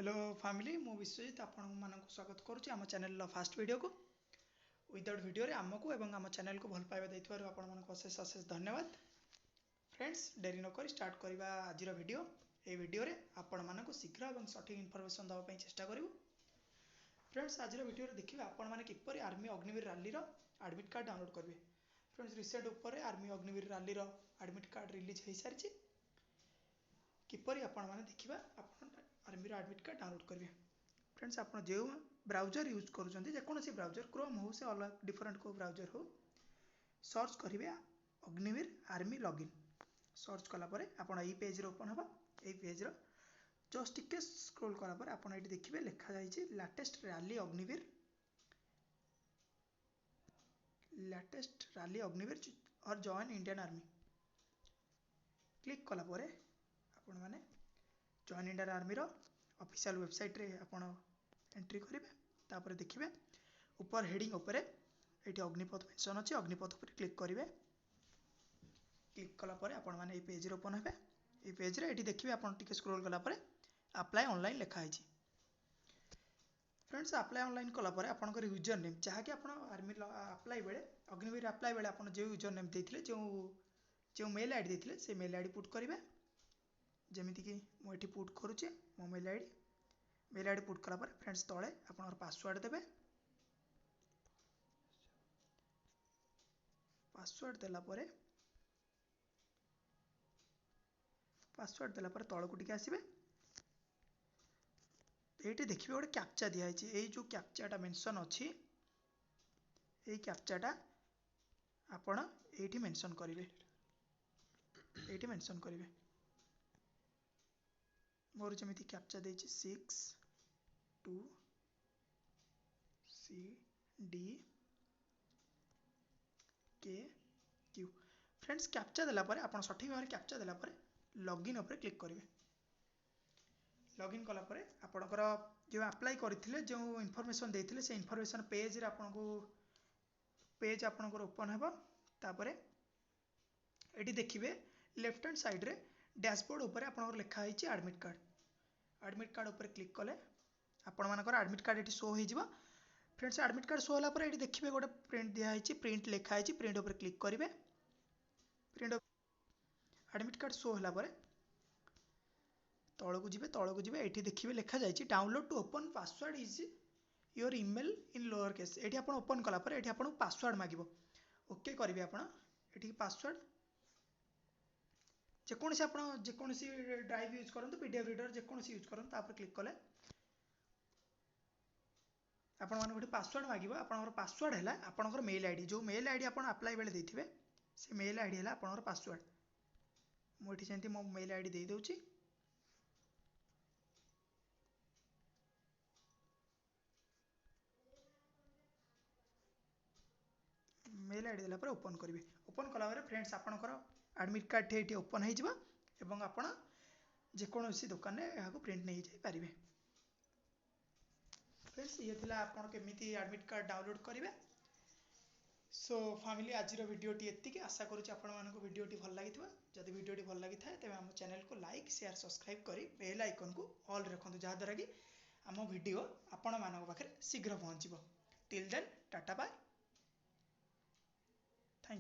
Hello family मु विश्वजित आपण मानक स्वागत करुच्ची आम चैनल फास्ट वीडियो को विदाउट वीडियो रे आमको एवं आम चैनल को भल पाइबा देइथिबारु आपण मानक अशेष अशेष धन्यवाद। फ्रेंड्स डेरी न करी स्टार्ट करबा आजिर वीडियो। ए वीडियो रे आपण मानक शीघ्र एवं सठिक इनफॉरमेशन दवा पई चेष्टा करिवु। फ्रेंड्स आजिर वीडियो रे देखिबा आपण माने किपरि आर्मी अग्निवीर रैली रो एडमिट कार्ड डाउनलोड करबे। फ्रेंड्स रिसेंट ऊपर आर्मी अग्निवीर रैली रो एडमिट कार्ड रिलीज हो सारी किपरि आपण माने देखिबा आपण आर्मी रो एडमिट कार्ड डाउनलोड करिवे। फ्रेंड्स आप जो ब्राउजर यूज करुँच जेकोसी ब्राउजर क्रोम हो से अलग डिफरेंट को ब्राउजर हो सर्च करेंगे अग्निवीर आर्मी लॉगिन सर्च कलापर आप पेज रे ओपन हम ये पेज जस्ट टिके स्क्रॉल कलापर आप देखिए लिखा जाइए लेटेस्ट रैली अग्निवीर और जॉइन इंडियन आर्मी क्लिक कलापर आपण माने जॉइन इंडियन आर्मी रो ऑफिशियल वेबसाइट रे आपण एंट्री करेंगे। तापर देखिए ऊपर हेडिंग उपर ये अग्निपथ मेंशन अच्छे अग्निपथ पर क्लिक करेंगे। क्लिक कलापर आपण माने पेज रे ओपन हे ये पेज रे ये देखिए आप स्क्रॉल कलापर अप्लाई ऑनलाइन लिखाई। फ्रेंड्स अप्लाई ऑनलाइन कलापर आपंकर यूजर नेम जहाँकि आप आर्मी अप्लाई बेले अग्निवीर अप्लाई बेले आप जो यूजर नेम देते जो मेल आईडी देते से मेल आईडी पुट करेंगे। जमीक मुझे पुट करुचे मो मेल आईडी पुट कलापर फ्रेंड्स तले आप पासवर्ड देवे। पासवर्ड देलापर तलू टिके आसबे ये देखिए गोटे कैप्चा दिखाई ये जो कैप्चाटा मेंशन अच्छी ये कैप्चाटा आपण ये मेंशन करेंगे ये मेंशन करेंगे मोर जमी कैप्चा दे 6 2 C D K Q। Friends captcha देलापर आप सठिक भाव कैप्चा देलापर लॉगिन उपर क्लिक करेंगे। लॉगिन कलापर आपणकर जो अप्लाई करते जो इनफॉरमेशन देते से इनफॉरमेशन पेज रे आपको पेज आपणकर ओपन हे तापर ये देखिए लेफ्ट हैंड साइड रे डैशबोर्ड उपर आपणकर लिखा है एडमिट कार्ड उपर क्लिक कले आपण मानकर एडमिट कार्ड ये शो हो। फ्रेंड्स एडमिट कार्ड शो होगा ये देखिए गोटे प्रिंट दिखाई प्रिंट लिखाई प्रिंट उपर क्लिक करेंगे। प्रिंट एडमिट कार्ड शो होगा तौक जी ये देखिए लिखा जाए download to open password is your email in lower case ये आप ओपन कलापर ये आपको पासवर्ड मांगो ओके करेंगे। आप पासवर्ड जेकोसी ड्राइव यूज करूँ पीडीएफ रीडर जेकोसी यूज करूँ क्लिक कले आपण मान गोटे पासवर्ड मांगो आपंकर पासवर्ड है आपंकर मेल आईडी जो मेल आईडी आप अप्लाई बेले देते से मेल आईडी है आपंकर पासवर्ड मुझे सेमती मो मेल आईडी दे दूची मेल आईडी देला ओपन करेंगे। ओपन कलापर फ्रेंड्स आपंकर एडमिट कार्ड ये ओपन हो आप जेकोसी दुकान में यहाँ प्रिंट नहीं जापारे। फ्रेंड्स ये थिला आपन केमिति एडमिट कार्ड डाउनलोड करेंगे। सो फैमिली आज वीडियोटी एतिक आशा करुच्ची आपण मानक वीडियोटी भल लगी जदि वीडियोटी भल लगी था तेज आम चैनल को लाइक शेयर सब्सक्राइब करी बेल आइकन को ऑल रखुँ जहाँद्वारा कि आम वीडियो आपण मानक पाखे शीघ्र पहुँचो। Till then tata bye.